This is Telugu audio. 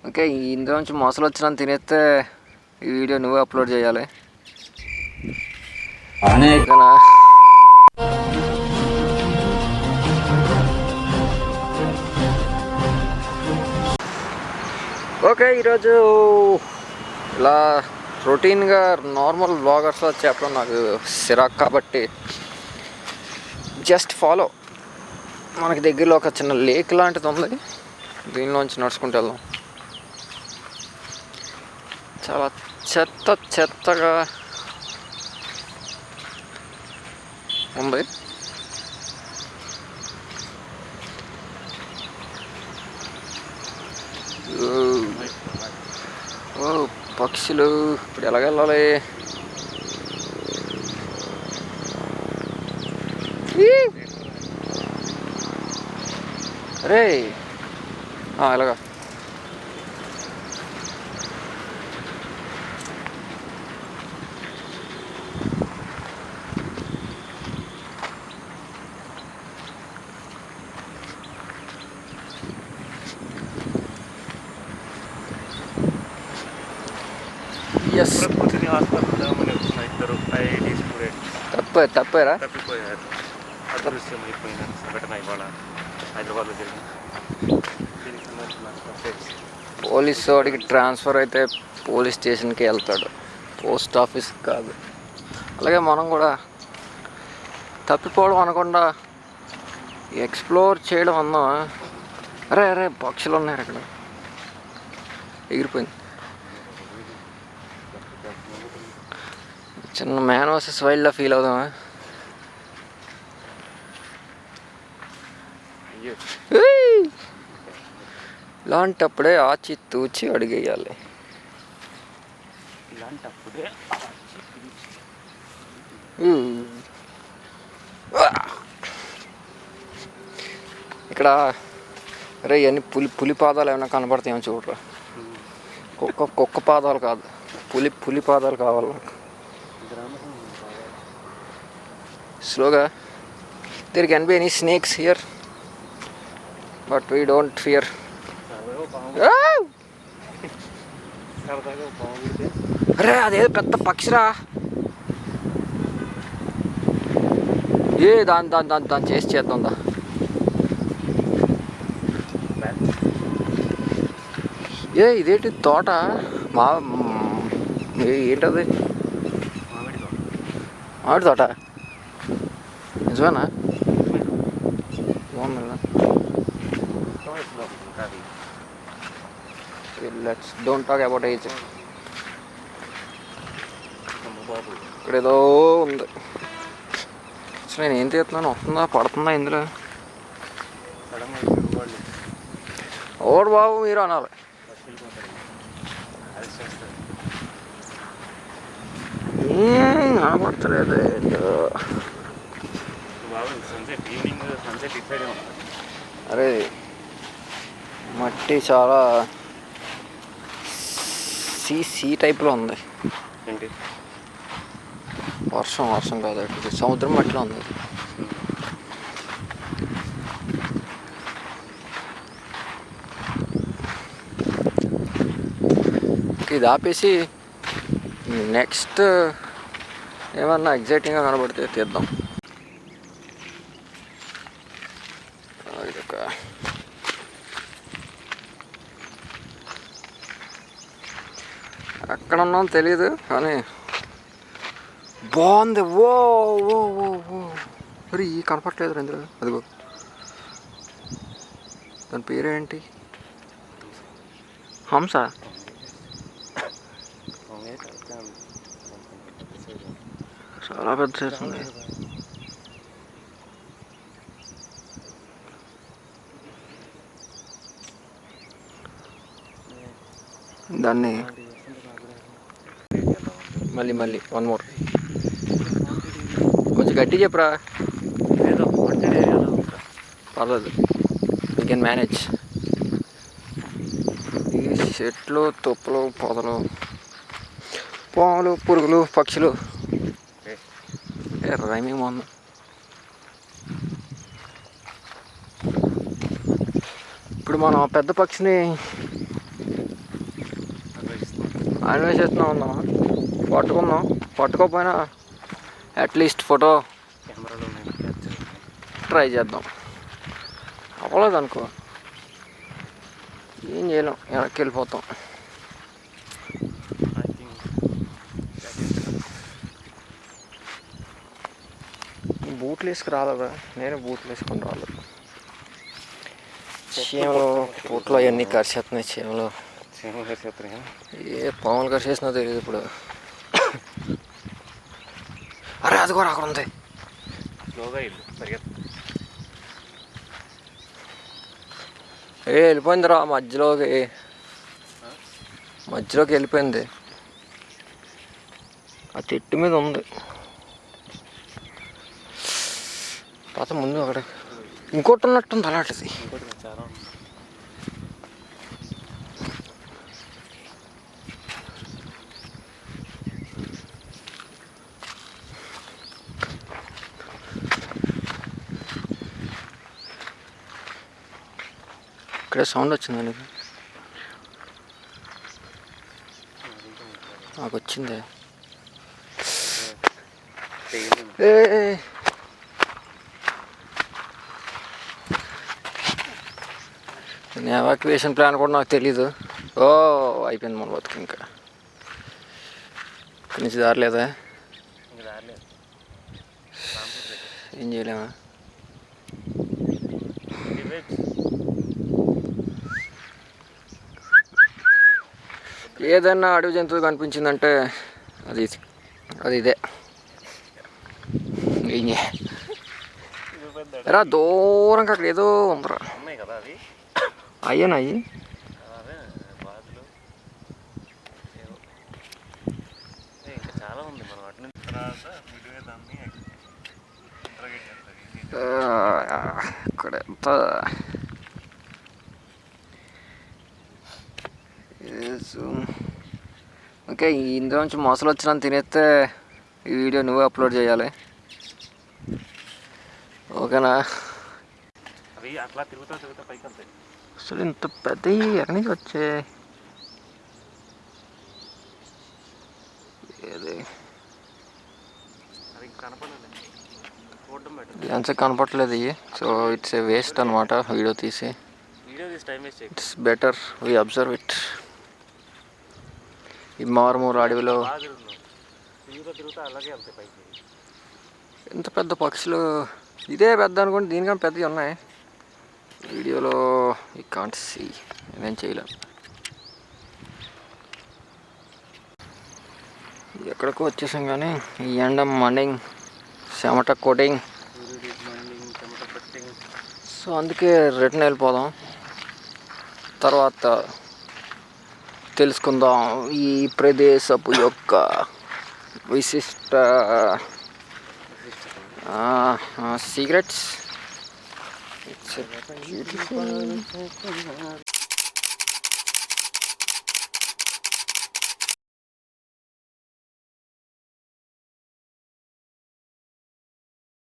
ఓకే, ఇందులో నుంచి మొసలు వచ్చిన తినేస్తే ఈ వీడియో నువ్వే అప్లోడ్ చేయాలి. ఓకే, ఈరోజు ఇలా రొటీన్గా నార్మల్ వ్లాగర్స్లో చెప్పడం నాకు సిరాక్ కాబట్టి జస్ట్ ఫాలో. మనకి దగ్గరలో ఒక చిన్న లేక్ లాంటిది ఉంది, దీనిలోంచి నడుచుకుంటూ వెళ్దాం. చాలా చెత్తగా ఉంది. ఓ పక్షులు, ఇప్పుడు ఎలాగెళ్ళాలి? అరే ఎలాగా? తప్పారా? తప్పిపోయారు. అదృశ్యమైపోయిన సంఘటన ఇవాళ హైదరాబాద్లో జరిగింది. పోలీసు వాడికి ట్రాన్స్ఫర్ అయితే పోలీస్ స్టేషన్కి వెళ్తాడు, పోస్ట్ ఆఫీస్ కాదు. అలాగే మనం కూడా తప్పిపోవడం అనకుండా ఎక్స్ప్లోర్ చేయడం అన్నాం. అరే పక్షులు ఉన్నాయి అక్కడ, ఎగిరిపోయింది. చిన్న మ్యాన్ వర్సెస్ వైల్డ్లా ఫీల్ అవుదామా? ఇలాంటప్పుడే ఆచితూచి అడిగేయాలి. ఇక్కడ అరే ఇవన్నీ పులి పాదాలు ఏమైనా కనపడతాయేమో చూడరా. కుక్క పాదాలు కాదు, పులి పాదాలు కావాలి నాకు. స్లోగా. There can be any snakes here, but we don't fear. అరే అదేదో పెద్ద పక్షిరా. దాన్ని చేసి చేద్దాందా? ఇదేంటి తోట? ఏంటది? మామిడి తోట నిజమేనా? Let's don't talk about age. ఇక్కడ ఏదో ఉంది. అసలు నేను ఏం తీస్తున్నాను? వస్తుందా పడుతుందా ఇందులో? ఓడు బాబు మీరు అనాలి. కనపడతలేదు. అరే మట్టి చాలా సీ టైప్లో ఉంది. ఏంటి? వర్షం కాదు, సముద్రం మట్టిలో ఉంది. ఇది ఆపేసి నెక్స్ట్ ఏమన్నా ఎగ్జైటింగ్గా కనబడితే తీద్దాం. ఎక్కడ ఉన్నాం తెలీదు కానీ బాగుంది. ఓ ఓ ఓ ఓ మరి కనపట్లేదు ఇందులో. అదిగో దాని పేరేంటి? హంస. చాలా పెద్ద సైజు ఉంది. దాన్ని మళ్ళీ వన్ మోర్. కొంచెం గట్టి చెప్పరా. పర్లేదు, యూ కెన్ మేనేజ్. ఈ చెట్లు, తుప్పలు, పొదలు, పాములు, పురుగులు, పక్షులు. రైమింగ్ బాగుంది. ఇప్పుడు ఇప్పుడు మనం ఆ పెద్ద పక్షిని అన్వేషిస్తున్నాం ఉందాం, పట్టుకుందాం. పట్టుకోకపోయినా అట్లీస్ట్ ఫోటో కెమెరాలో క్యాప్చర్ ట్రై చేద్దాం. అవ్వలేదు అనుకో ఏం చేయలేం, వెనక్కి వెళ్ళిపోతాం. ఐ థింక్ దట్ ఈస్ బూట్లు వేసుకు రాలేదా? నేను బూట్లు వేసుకొని రాలేదు. చీమలు బూట్లో అవన్నీ కరిచేస్తున్నాయి. చీమలు ఏ పాములు కరిచేసినా తెలియదు ఇప్పుడు. అరే అది కూడా అక్కడ ఉంది. స్లోగా ఇల్లు పరిగెత్త. వెళ్ళిపోయిందిరా మధ్యలోకి వెళ్ళిపోయింది. ఆ చెట్టు మీద ఉంది. పాత ముందు అక్కడ ఇంకోటి ఉన్నట్టుంది అలాంటిది. ఇంకోటి చాలా ఇక్కడే సౌండ్ వచ్చిందండి. నాకు వచ్చిందే. ఎవాక్యుయేషన్ ప్లాన్ కూడా నాకు తెలీదు. అయిపోయింది మన బతుకు. ఇంకా ఇక్కడి నుంచి దారలేదా? ఏం చేయలేమా? ఏదన్నా అడవి జంతువు కనిపించిందంటే అది ఇదే. రా దూరంగా అక్కడ ఏదో ఉందిరా. ఉన్నాయి కదా అవి. అయ్యానయ్యి ఇంకా చాలా ఉంది. మనం అటు నుంచి తర్వాత ఇక్కడ ఎంత ఓకే. ఇందులో నుంచి మొసలు వచ్చినా తినేస్తే ఈ వీడియో నువ్వే అప్లోడ్ చేయాలి, ఓకేనా? అవి అట్లా తిరుగుతా పైకి వెళ్తాయి. అసలు ఇంత పెద్ద ఎక్కడి నుంచి వచ్చే అది కనపడలేదు, చూడడం బెటర్. లెన్స్ కనపడలేదు ఇవి. సో ఇట్స్ ఏ వేస్ట్ అనమాట వీడియో తీసి. టైం వేస్ట్ చేయకు. It's better we observe it. ఈ మారుమూరు అడవిలో తిరుగుతా అలాగే వెళ్తాయి పైకి. ఎంత పెద్ద పక్షులు. ఇదే పెద్ద అనుకోండి, దీనికన్నా పెద్దవి ఉన్నాయి. వీడియోలో ఈ కాంట్ సీ, నేనేం చేయలేను. ఎక్కడికో వచ్చేసాం కానీ ఈ ఎండ మార్నింగ్ చెమట కోటింగ్. సో అందుకే రిటర్న్ వెళ్ళిపోదాం. తర్వాత తెలుసుకుందాం ఈ ప్రదేశపు యొక్క విశిష్ట సీక్రెట్స్. It's beautiful.